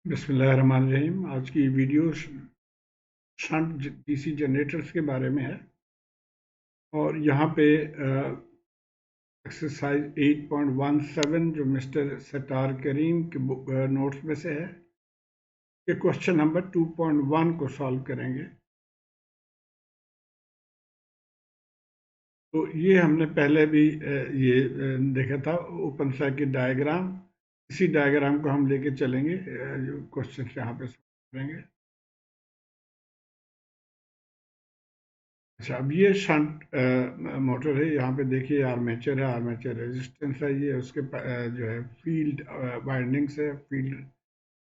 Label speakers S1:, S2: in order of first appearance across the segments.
S1: बिस्मिल्लाहिर्रहमानिर्रहीम। आज की वीडियो शंट डीसी जनरेटर्स के बारे में है और यहाँ पे एक्सरसाइज 8.17 जो मिस्टर सत्तार करीम के नोट्स में से है कि क्वेश्चन नंबर 2.1 को सॉल्व करेंगे। तो ये हमने पहले भी देखा था ओपन सर्किट डायग्राम। इसी डायग्राम को हम लेके चलेंगे जो क्वेश्चन यहाँ पे सॉल्व करेंगे। अच्छा, अब ये शंट मोटर है। यहाँ पे देखिए आर्मेचर है, आर्मेचर रेजिस्टेंस है, ये उसके जो है फील्ड वाइंडिंग्स है, फील्ड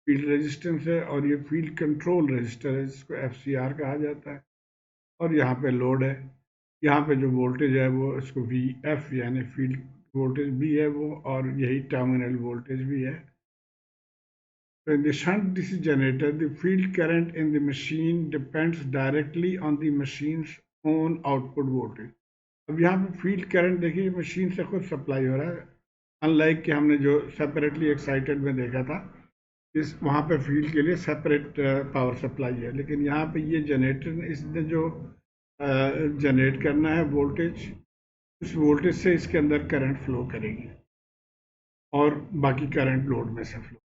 S1: फील्ड रेजिस्टेंस है, और ये फील्ड कंट्रोल रजिस्टर है जिसको FCR कहा जाता है। और यहाँ पे लोड है। यहाँ पे जो वोल्टेज है वो इसको VF यानी फील्ड वोल्टेज भी है वो, और यही टर्मिनल वोल्टेज भी है। So in the shunt DC generator, the field current in the machine depends directly on the machine's own output voltage. अब यहाँ पे फील्ड करंट देखिए मशीन से खुद सप्लाई हो रहा है, अनलाइक कि हमने जो सेपरेटली एक्साइटेड में देखा था, इस वहाँ पे फील्ड के लिए सेपरेट पावर सप्लाई है। लेकिन यहाँ पे ये जनरेटर इसने जो जनरेट करना है वोल्टेज, उस वोल्टेज से इसके अंदर करंट फ्लो करेगी और बाकी करंट लोड में से फ्लो।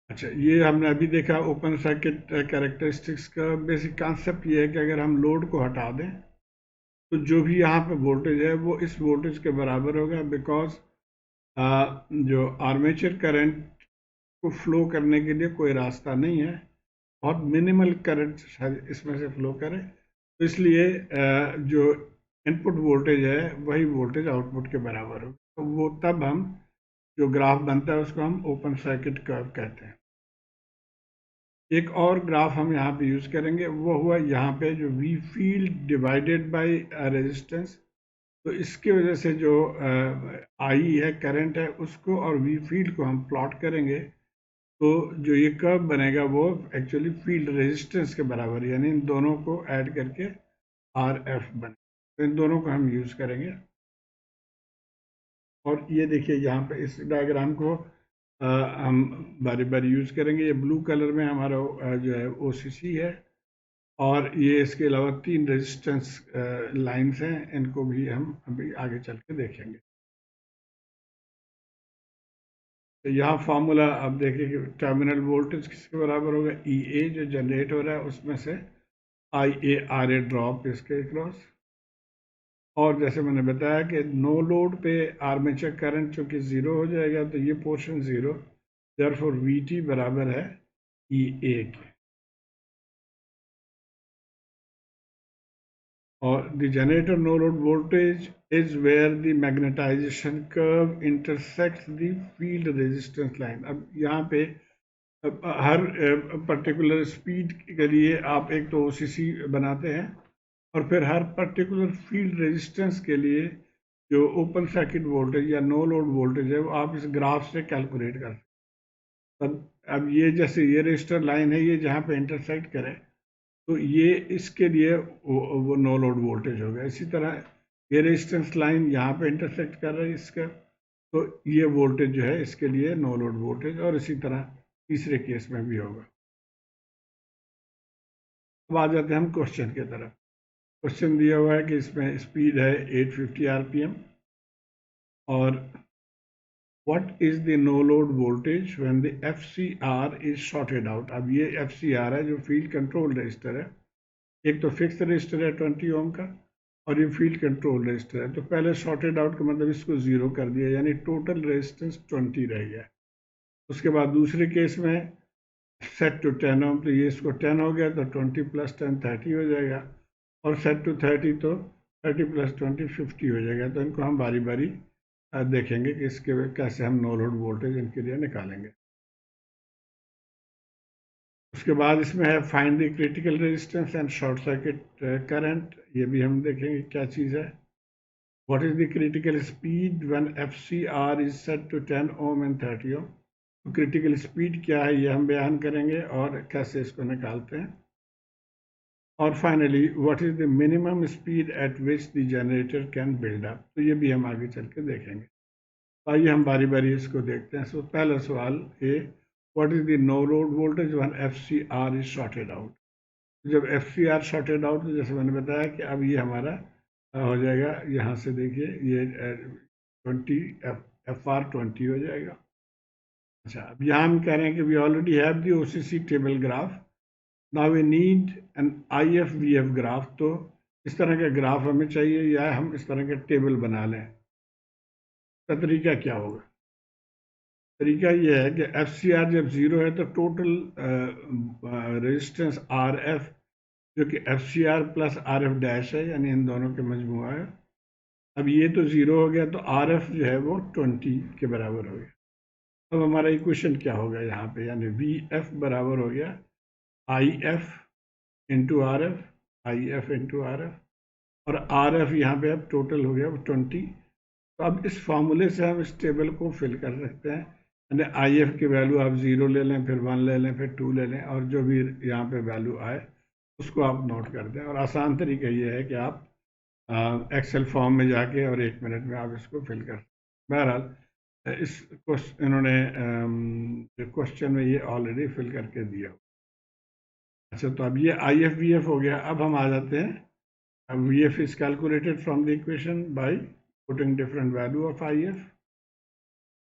S1: अच्छा, ये हमने अभी देखा ओपन सर्किट कैरेक्टरिस्टिक्स का बेसिक कॉन्सेप्ट ये है कि अगर हम लोड को हटा दें तो जो भी यहाँ पे वोल्टेज है वो इस वोल्टेज के बराबर होगा, बिकॉज जो आर्मेचर करंट को फ्लो करने के लिए कोई रास्ता नहीं है, बहुत मिनिमल करंट इसमें से फ्लो करे, तो इसलिए जो इनपुट वोल्टेज है वही वोल्टेज आउटपुट के बराबर होगा। तो वो तब हम जो ग्राफ बनता है उसको हम ओपन सर्किट कर्व कहते हैं। एक और ग्राफ हम यहाँ पे यूज़ करेंगे, वो हुआ यहाँ पे जो V field divided by resistance. तो इसकी वजह से जो आई है करंट है उसको और वी फील्ड को हम प्लॉट करेंगे, तो जो ये कर्व बनेगा वो एक्चुअली फील्ड रेजिस्टेंस के बराबर है, यानी इन दोनों को ऐड करके RF बने। तो इन दोनों को हम यूज़ करेंगे। और ये देखिए यहाँ पे इस डायग्राम को हम बारी बारी यूज़ करेंगे। ये ब्लू कलर में हमारा जो है OCC है, और ये इसके अलावा 3 रेजिस्टेंस लाइंस हैं, इनको भी हम अभी आगे चल के देखेंगे। तो यहाँ फार्मूला अब देखिए कि टर्मिनल वोल्टेज किसके बराबर होगा, EA जो जनरेट हो रहा है उसमें से IA ड्रॉप इसके क्रॉस। और जैसे मैंने बताया कि नो लोड पे आर्मेचर करंट चूँकि ज़ीरो हो जाएगा तो ये पोर्शन ज़ीरो, देयरफॉर VT बराबर है EA के। और the generator no load voltage is where the magnetization curve intersects the field resistance line। अब यहाँ पे हर पर्टिकुलर स्पीड के लिए आप एक तो OCC बनाते हैं, और फिर हर पर्टिकुलर फील्ड रेजिस्टेंस के लिए जो ओपन सर्किट वोल्टेज या नो लोड वोल्टेज है वो आप इस ग्राफ से कैलकुलेट कर सकते हैं। अब ये जैसे ये रजिस्टर लाइन है, ये जहाँ पे इंटरसेक्ट करे तो ये इसके लिए वो नो लोड वोल्टेज हो गया। इसी तरह ये रेजिस्टेंस लाइन यहाँ पे इंटरसेक्ट कर रहा है इसका, तो ये वोल्टेज जो है इसके लिए नो लोड वोल्टेज, और इसी तरह तीसरे केस में भी होगा। अब आ जाते हैं हम क्वेश्चन की तरफ। क्वेश्चन दिया हुआ है कि इसमें स्पीड है 850 RPM, और what is the no load voltage when the FCR is shorted out. अब ये FCR है जो फील्ड कंट्रोल रजिस्टर है। एक तो फिक्स रजिस्टर है 20 ओम का, और ये फील्ड कंट्रोल रजिस्टर है। तो पहले शॉर्टेड आउट का मतलब इसको ज़ीरो कर दिया, यानी टोटल रेजिस्टेंस 20 रह गया। उसके बाद दूसरे केस में सेट टू 10 ओम, तो ये इसको 10 हो गया तो 20 + 10 30 हो जाएगा, और सेट टू 30 तो 30 + 20 50 हो जाएगा। तो इनको हम बारी बारी देखेंगे कि इसके कैसे हम नो लोड वोल्टेज इनके लिए निकालेंगे। उसके बाद इसमें है find the critical resistance and short circuit current, ये भी हम देखेंगे क्या चीज़ है। What is the critical speed when FCR is set to 10 ohm and 30 ohm? तो क्रिटिकल स्पीड क्या है ये हम बयान करेंगे और कैसे इसको निकालते हैं। और finally what is the minimum speed at which the generator can build up, तो ये भी हम आगे चल के देखेंगे। तो आइए हम बारी बारी इसको देखते हैं। सो पहला सवाल A, what is the no load voltage when FCR is shorted out. जब FCR शॉर्टेड आउट, तो जैसे मैंने बताया कि अब ये हमारा हो जाएगा, यहाँ से देखिए ये 20 FR20 हो जाएगा। अच्छा, अब यहाँ हम कह रहे हैं कि we already have the OCC table graph, now we need an IF-VF graph. तो इस तरह का ग्राफ हमें चाहिए या हम इस तरह का टेबल बना लें। तो तरीका क्या होगा? तरीका ये है कि FCR जब ज़ीरो है तो टोटल रेजिस्टेंस RF, जो कि FCR प्लस RF डैश है, यानी इन दोनों के मजमूआ है। अब ये तो ज़ीरो हो गया, तो RF जो है वो 20 के बराबर हो गया। अब हमारा इक्वेशन क्या होगा यहाँ पे, यानी VF बराबर हो गया IF into RF, IF into RF, और RF यहाँ पे अब टोटल हो गया 20। तो अब इस फॉर्मूले से हम इस टेबल को फिल कर सकते हैं, यानी IF की वैल्यू आप 0 ले लें, फिर 1 ले लें, फिर 2 ले लें, और जो भी यहाँ पे वैल्यू आए उसको आप नोट कर दें। और आसान तरीका ये है कि आप एक्सेल फॉर्म में जाके और 1 मिनट में आप इसको फिल कर। बहरहाल इस इन्होंने क्वेश्चन में ये ऑलरेडी फिल करके दिया। अच्छा, तो अब ये IF-VF हो गया। अब हम आ जाते हैं, अब VF is calculated from the equation by putting different value of IF,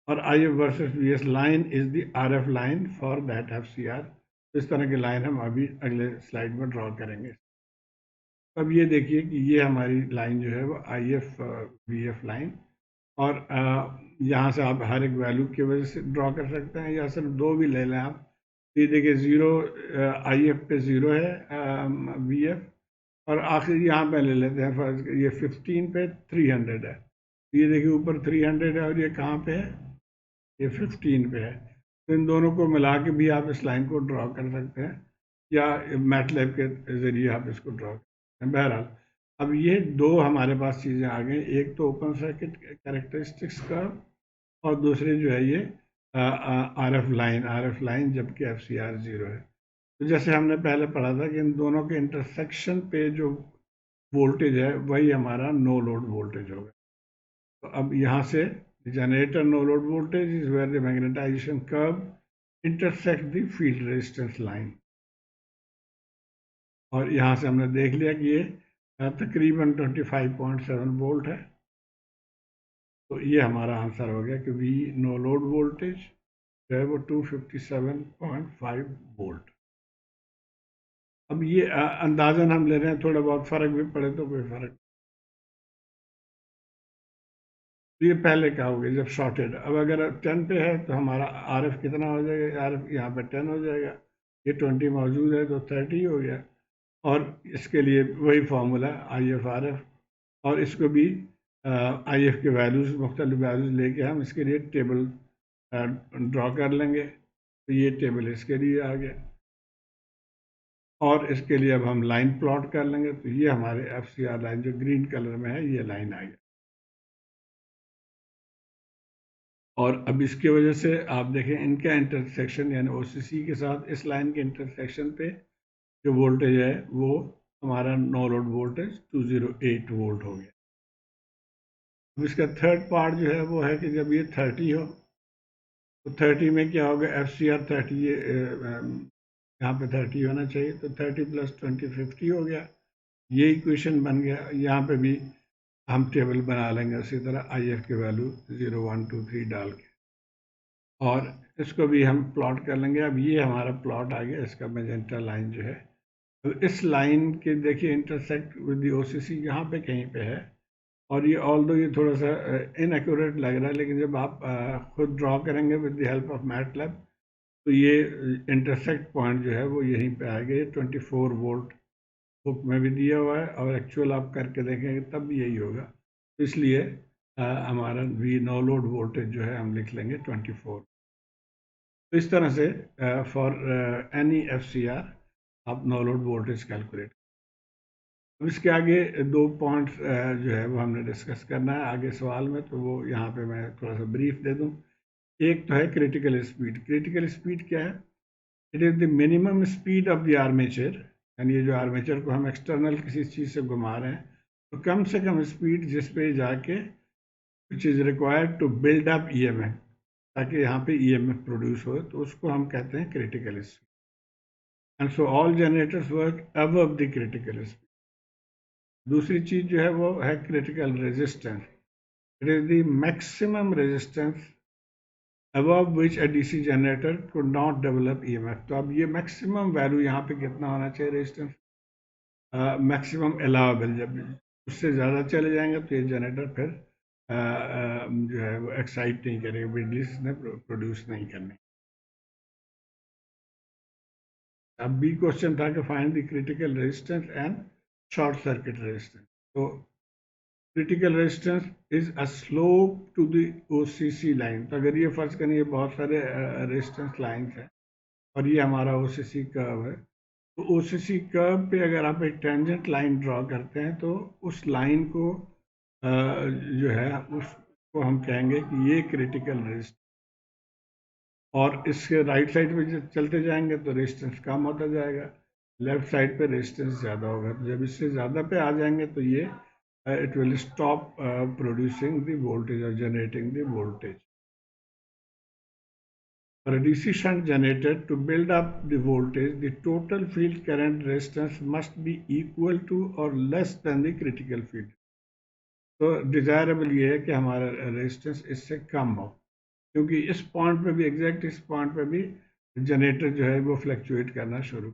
S1: और IF versus VS line is the RF line for that FCR। इस तरह की लाइन हम अभी अगले स्लाइड में ड्रॉ करेंगे। अब ये देखिए कि ये हमारी लाइन जो है वो IF-VF लाइन, और यहाँ से आप हर एक वैल्यू की वजह से ड्रॉ कर सकते हैं, या सिर्फ दो भी ले लें आप। ये देखिए 0 IF पे 0 है VF, और आखिर यहाँ पे ले लेते हैं फर्ज, ये 15 पे 300 है। ये देखिए ऊपर 300 है, और ये कहाँ पे है, ये 15 पे है। तो इन दोनों को मिला के भी आप इस लाइन को ड्रॉ कर सकते हैं, या मैटलैब के ज़रिए आप इसको ड्रॉ कर सकते हैं। बहरहाल अब ये दो हमारे पास चीज़ें आ गई, एक तो ओपन सर्किट कैरेक्टरिस्टिक्स का, और दूसरे जो है ये RF लाइन, जबकि FCR 0 है। तो जैसे हमने पहले पढ़ा था कि इन दोनों के इंटरसेक्शन पे जो वोल्टेज है वही हमारा नो लोड वोल्टेज होगा। तो अब यहाँ से generator no load voltage is where the magnetization curve intersect the field resistance line. और यहाँ से हमने देख लिया कि ये तकरीबन 25.7 वोल्ट है। तो ये हमारा आंसर हो गया कि V नो लोड वोल्टेज जो है वो 257.5 वोल्ट। अब ये अंदाजन हम ले रहे हैं, थोड़ा बहुत फ़र्क भी पड़े तो कोई फ़र्क। तो ये पहले क्या हो गया जब शॉर्टेड। अब अगर 10 पे है तो हमारा RF कितना हो जाएगा, RF यहाँ पे 10 हो जाएगा, ये 20 मौजूद है तो 30 हो गया। और इसके लिए वही फार्मूला IF RF, और इसको भी IF के वैल्यूज़, मुख्तलिफ वैल्यूज़ लेके हम इसके लिए टेबल ड्रॉ कर लेंगे। तो ये टेबल इसके लिए आ गया, और इसके लिए अब हम लाइन प्लॉट कर लेंगे। तो ये हमारे FCR लाइन जो ग्रीन कलर में है, ये लाइन आ गया। और अब इसकी वजह से आप देखें इनका इंटरसेक्शन, यानी OCC के साथ इस लाइन के इंटरसेक्शन पे जो वोल्टेज है वो हमारा नो लोड वोल्टेज 208 वोल्ट हो गया। अब इसका थर्ड पार्ट जो है वो है कि जब ये 30 हो तो 30 में क्या होगा, FCR 30, यहाँ पे 30 होना चाहिए, तो 30 + 20 50 हो गया। ये इक्वेशन बन गया। यहाँ पे भी हम टेबल बना लेंगे उसी तरह IF की वैल्यू 0 1 2 3 डाल के, और इसको भी हम प्लॉट कर लेंगे। अब ये हमारा प्लॉट आ गया, इसका मैजेंटा लाइन जो है। तो इस लाइन के देखिए इंटरसेक्ट विद द OCC यहाँ पे कहीं पे है, और ये ऑल्दो ये थोड़ा सा इनएक्यूरेट लग रहा है, लेकिन जब आप खुद ड्रॉ करेंगे with the help of MATLAB तो ये इंटरसेक्ट पॉइंट जो है वो यहीं पे आएगा। ये 24 वोल्ट बुक में भी दिया हुआ है, और एक्चुअल आप करके देखेंगे तब भी यही होगा। तो इसलिए हमारा V नो लोड वोल्टेज जो है हम लिख लेंगे 24। तो इस तरह से फॉर एनी FCR आप नो लोड वोल्टेज कैलकुलेट। अब इसके आगे दो पॉइंट्स जो है वो हमने डिस्कस करना है आगे सवाल में, तो वो यहाँ पे मैं थोड़ा सा ब्रीफ दे दूँ। एक तो है क्रिटिकल स्पीड। क्रिटिकल स्पीड क्या है? It is the minimum speed of the armature, यानी ये जो आर्मेचर को हम एक्सटर्नल किसी चीज़ से घुमा रहे हैं, तो कम से कम स्पीड जिस पे जाके which is required to build up EMF, ताकि यहाँ पे ईएमएफ प्रोड्यूस हो, तो उसको हम कहते हैं critical speed. And so all generators work above the critical speed. दूसरी चीज़ जो है वो है critical resistance. It is the maximum resistance above which a DC generator could not develop EMF। तो अब ये मैक्सिमम वैल्यू यहाँ पे कितना होना चाहिए रेजिस्टेंस, मैक्सिमम अलाउेबल। जब उससे ज़्यादा चले जाएंगे तो ये जनरेटर फिर जो है वो एक्साइट नहीं करेगा, बिजली इसने प्रोड्यूस नहीं करनी। अब बी क्वेश्चन था कि find the critical resistance and short circuit resistance. तो critical resistance is a slope to the OCC line. तो अगर ये फर्ज करें, ये बहुत सारे रेजिस्टेंस लाइन्स हैं और ये हमारा ओसीसी कर्व है, तो ओसीसी कर्व पे अगर आप एक टेंजेंट लाइन ड्रॉ करते हैं तो उस लाइन को जो है उसको हम कहेंगे कि ये क्रिटिकल रेजिस्टेंस। और इसके राइट साइड पे जब चलते जाएंगे तो रेजिस्टेंस कम होता जाएगा, लेफ्ट साइड पे रेजिस्टेंस ज़्यादा होगा। तो जब इससे ज़्यादा पे आ जाएंगे तो ये it will stop producing the voltage or generating the voltage. For a DC shunt generator to build up the voltage, the total field current resistance must be equal to or less than the critical field। तो desirable ये है कि हमारा resistance इससे कम हो, क्योंकि इस point पे भी, एग्जैक्ट इस पॉइंट पे भी जनरेटर जो है वो फ्लक्चुएट करना शुरू।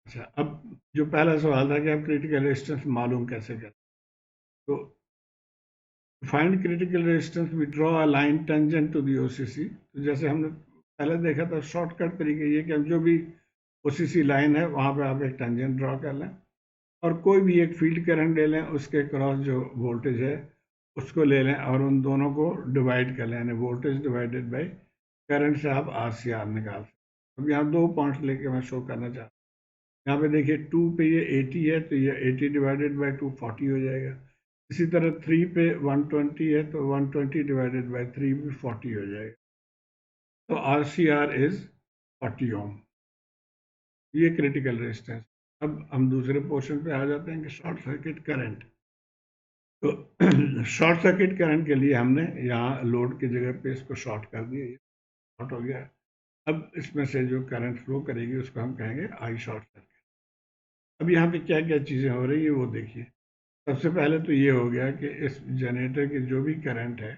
S1: अच्छा, अब जो पहला सवाल था कि आप क्रिटिकल रेजिस्टेंस मालूम कैसे करें, तो find critical resistance we draw a line tangent to the OCC. तो जैसे हमने पहले देखा था, शॉर्टकट तरीके ये कि हम जो भी ओसीसी लाइन है वहाँ पे आप एक टेंजेंट ड्रॉ कर लें और कोई भी एक फील्ड करंट ले लें, उसके क्रॉस जो वोल्टेज है उसको ले लें और उन दोनों को डिवाइड कर लें, यानी वोल्टेज डिवाइडेड बाई करंट से आप आर सी आर निकाल सकते। अब यहाँ दो पॉइंट्स लेके मैं शो करना चाहता हूँ। यहाँ पे देखिए 2 पे ये 80 है, तो ये 80 डिवाइडेड बाई 240 हो जाएगा। इसी तरह 3 पे 120 है, तो 120 डिवाइडेड बाई 3 भी 40 हो जाएगा। तो आर सी आर इज 40 ओम। ये क्रिटिकल रेजिस्टेंस। अब हम दूसरे पोर्शन पे आ जाते हैं कि शॉर्ट सर्किट करंट। तो शॉर्ट सर्किट करंट के लिए हमने यहाँ लोड की जगह पे इसको शॉर्ट कर दिया, ये शॉर्ट हो गया। अब इसमें से जो करंट फ्लो करेगी उसको हम कहेंगे आई शॉर्ट सर्किट। अब यहाँ पे क्या क्या चीज़ें हो रही है वो देखिए। सबसे पहले तो ये हो गया कि इस जनरेटर की जो भी करंट है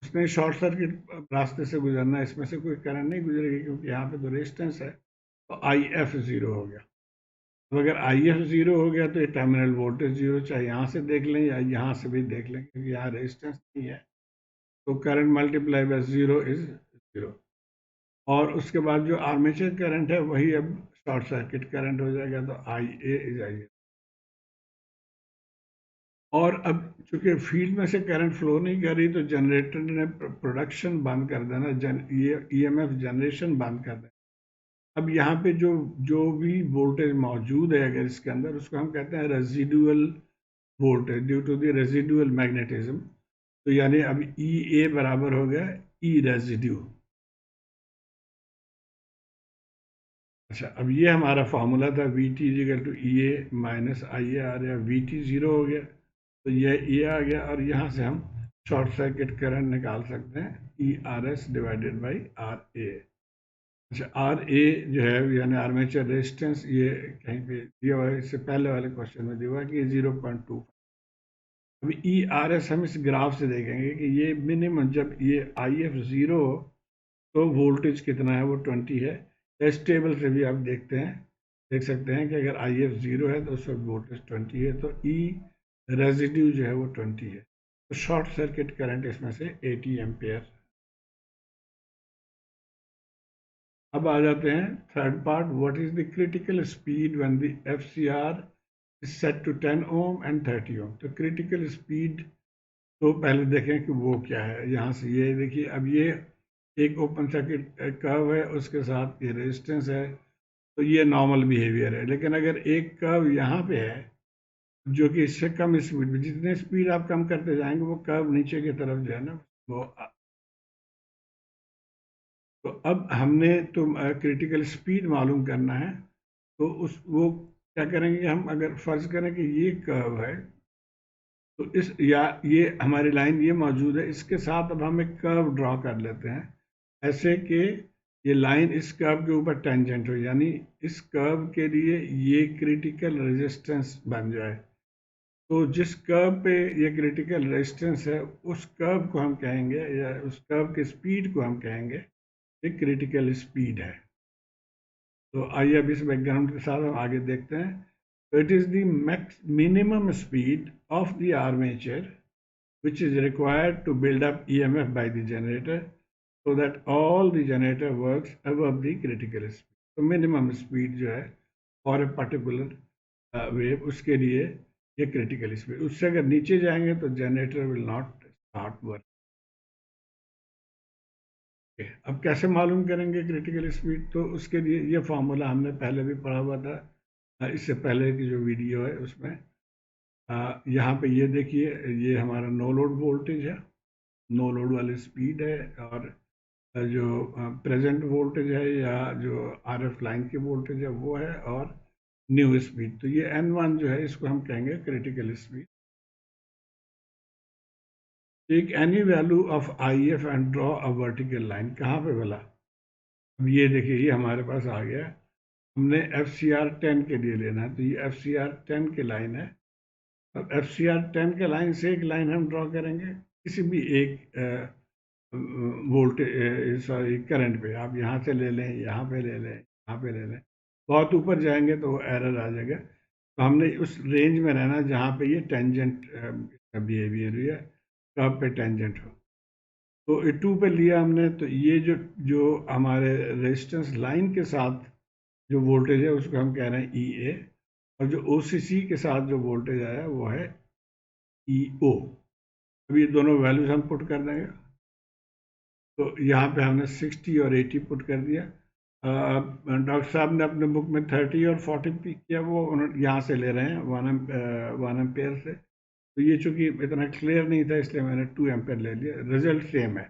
S1: उसने शॉर्ट सर्किट रास्ते से गुजरना है, इसमें से कोई करंट नहीं गुजरेगी क्योंकि यहाँ पे तो रेजिस्टेंस है। तो आई एफ ज़ीरो हो गया। तो अगर आई एफ ज़ीरो हो गया तो ये टर्मिनल वोल्टेज ज़ीरो, चाहे यहाँ से देख लें या यहाँ से भी देख लें, क्योंकि यहाँ रेजिस्टेंस नहीं है। तो current multiply by zero is zero. और उसके बाद जो आर्मेचर करंट है वही अब शॉर्ट सर्किट करंट हो जाएगा, तो आई ए इज आई ए। और अब चूंकि फील्ड में से करंट फ्लो नहीं कर रही तो जनरेटर ने प्रोडक्शन बंद कर देना, ये ईएमएफ जनरेशन बंद कर देना। अब यहाँ पे जो जो भी वोल्टेज मौजूद है अगर इसके अंदर, उसको हम कहते हैं residual voltage due to the residual magnetism. तो यानी अब ई ए बराबर हो गया ई रेजिड्यू। अच्छा, अब ये हमारा फार्मूला था V T equal to E A minus I A R, या वी टी ज़ीरो हो गया तो ये आ गया, और यहाँ से हम शॉर्ट सर्किट करंट निकाल सकते हैं E R S divided by R A. अच्छा, आर ए जो है यानी आर्मेचर रेजिस्टेंस, ये कहीं पे दिया हुआ है, इससे पहले वाले क्वेश्चन में दिया हुआ है कि 0.2। अभी ई आर एस हम इस ग्राफ से देखेंगे कि ये मिनिमम, जब ये आई एफ ज़ीरो तो वोल्टेज कितना है, वो 20 है। इस टेबल से भी आप देख सकते हैं कि अगर आई एफ ज़ीरो है तो उस वक्त वोल्टेज 20 है, तो ई रेजिड्यू जो है वो 20 है। तो शॉर्ट सर्किट करंट इसमें से 80 एम्पेयर। अब आ जाते हैं third part, what is the critical speed when the F C R is set to 10 ohm and 30 ohm. तो क्रिटिकल स्पीड तो पहले देखें कि वो क्या है। यहाँ से ये देखिए, अब ये एक ओपन सर्किट कर्व है, उसके साथ ये रेजिस्टेंस है, तो ये नॉर्मल बिहेवियर है। लेकिन अगर एक कर्व यहाँ पे है जो कि इससे कम स्पीड में, जितने स्पीड आप कम करते जाएंगे वो कर्व नीचे की तरफ जो है ना वो। तो अब हमने तो क्रिटिकल स्पीड मालूम करना है, तो उस वो क्या करेंगे हम, अगर फर्ज करें कि ये कर्व है तो इस या ये हमारी लाइन ये मौजूद है, इसके साथ अब हम एक कर्व ड्रॉ कर लेते हैं ऐसे कि ये लाइन इस कर्व के ऊपर टेंजेंट हो, यानी इस कर्व के लिए ये क्रिटिकल रेजिस्टेंस बन जाए। तो जिस कर्व पे ये क्रिटिकल रेजिस्टेंस है उस कर्व को हम कहेंगे, या उस कर्व के स्पीड को हम कहेंगे ये क्रिटिकल स्पीड है। तो आइए अब इस बैकग्राउंड के साथ हम आगे देखते हैं। तो it is the minimum speed of the armature which is required to build up EMF by the generator so that all the generator works above the critical speed. तो minimum speed जो है for a particular wave, उसके लिए ये critical speed, उससे अगर नीचे जाएंगे तो generator will not start work. अब कैसे मालूम करेंगे क्रिटिकल स्पीड? तो उसके लिए ये फार्मूला हमने पहले भी पढ़ा हुआ था, इससे पहले की जो वीडियो है उसमें। यहाँ पे ये देखिए, ये हमारा नो लोड वोल्टेज है, नो लोड वाली स्पीड है, और जो प्रेजेंट वोल्टेज है या जो आरएफ लाइन की वोल्टेज है वो है, और न्यू स्पीड। तो ये N1 जो है इसको हम कहेंगे critical speed. Take any value of IF and draw a vertical line. कहाँ पे बोला? अब ये देखिए, ये हमारे पास आ गया, हमने FCR10 के लिए लेना है, तो ये FCR10 की लाइन है। अब FCR10 के लाइन से एक लाइन हम ड्रॉ करेंगे किसी भी एक वोल्टेज, सॉरी करंट पे। आप यहाँ से ले लें, यहाँ पे ले लें, यहाँ पे ले लें, बहुत ऊपर जाएंगे तो वो एरर आ जाएगा। तो हमने उस रेंज में रहना जहाँ पे ये टेंजेंट बिहेवियर है, कब पे टेंजेंट हो। तो E2 पे लिया हमने, तो ये जो जो हमारे रेजिस्टेंस लाइन के साथ जो वोल्टेज है उसको हम कह रहे हैं EA, और जो OCC के साथ जो वोल्टेज आया वो है EO। अब ये दोनों वैल्यूज हम पुट कर देंगे। तो यहाँ पे हमने 60 और 80 पुट कर दिया। डॉक्टर साहब ने अपने बुक में 30 और 40 पिक किया, वो यहाँ से ले रहे हैं 1 एम्पेयर से। तो ये चूँकि इतना क्लियर नहीं था इसलिए मैंने 2 एम्पेयर ले लिया, रिजल्ट सेम है।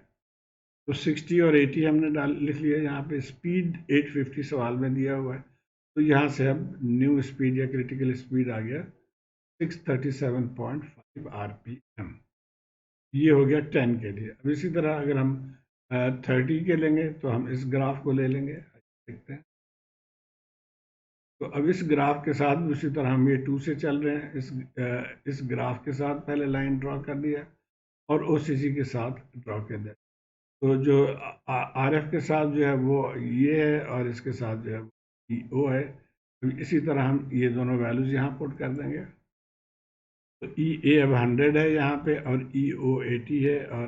S1: तो 60 और 80 हमने लिख लिया। यहाँ पे स्पीड 850 सवाल में दिया हुआ है, तो यहाँ से अब न्यू स्पीड या क्रिटिकल स्पीड आ गया 637.5 RPM। ये हो गया 10 के लिए। अब इसी तरह अगर हम 30 के लेंगे तो हम इस ग्राफ को ले लेंगे, देखते हैं। तो अब इस ग्राफ के साथ उसी तरह हम ये 2 से चल रहे हैं, इस ग्राफ के साथ पहले लाइन ड्रॉ कर दिया और OCC के साथ ड्रॉ कर दिया। तो जो RF के साथ जो है वो ये है, और इसके साथ जो है वो है। तो इसी तरह हम ये दोनों वैल्यूज यहाँ पुट कर देंगे। तो EA अब 100 है यहाँ पे, और EO 80 है, और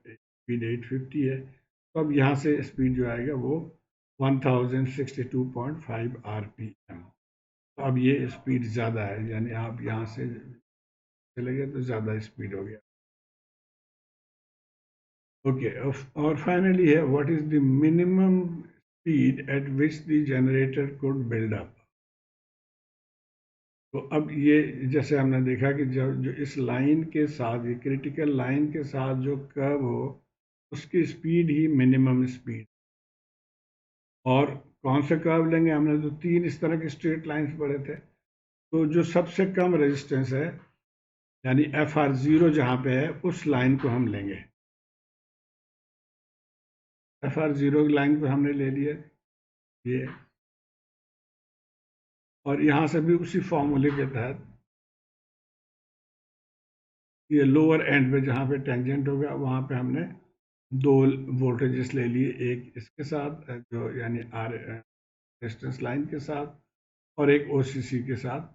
S1: स्पीड 850 है। तो अब यहाँ से स्पीड जो आएगा वो 1062.5 RPM। तो अब ये स्पीड ज़्यादा है, यानी आप यहाँ से चले गए तो ज़्यादा स्पीड हो गया। ओके, और फाइनली है, what is the minimum speed at which the generator could build up. तो अब ये जैसे हमने देखा कि जब जो इस लाइन के साथ, ये क्रिटिकल लाइन के साथ जो कर्व हो उसकी स्पीड ही मिनिमम स्पीड। और कौन से कर्व लेंगे? हमने तो 3 इस तरह के स्ट्रेट लाइंस पढ़े थे। तो जो सबसे कम रेजिस्टेंस है यानी FR0 जहाँ पे है उस लाइन को हम लेंगे। FR0 की लाइन को हमने ले लिया ये, और यहाँ से भी उसी फॉर्मूले के तहत ये लोअर एंड पे जहाँ पे टेंजेंट होगा वहाँ पे हमने 2 वोल्टेजेस ले लिए, एक इसके साथ जो यानी रेजिस्टेंस लाइन के साथ, और एक OCC के साथ,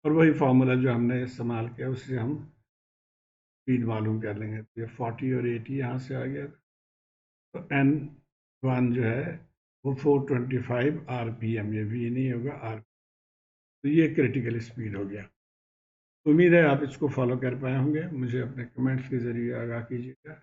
S1: और वही फार्मूला जो हमने इस्तेमाल किया उससे हम स्पीड मालूम कर लेंगे। तो ये 40 और 80 यहाँ से आ गया। तो N1 जो है वो 425 RPM, ये V नहीं होगा R। तो ये क्रिटिकल स्पीड हो गया। उम्मीद है आप इसको फॉलो कर पाए होंगे। मुझे अपने कमेंट्स के ज़रिए आगाह कीजिएगा।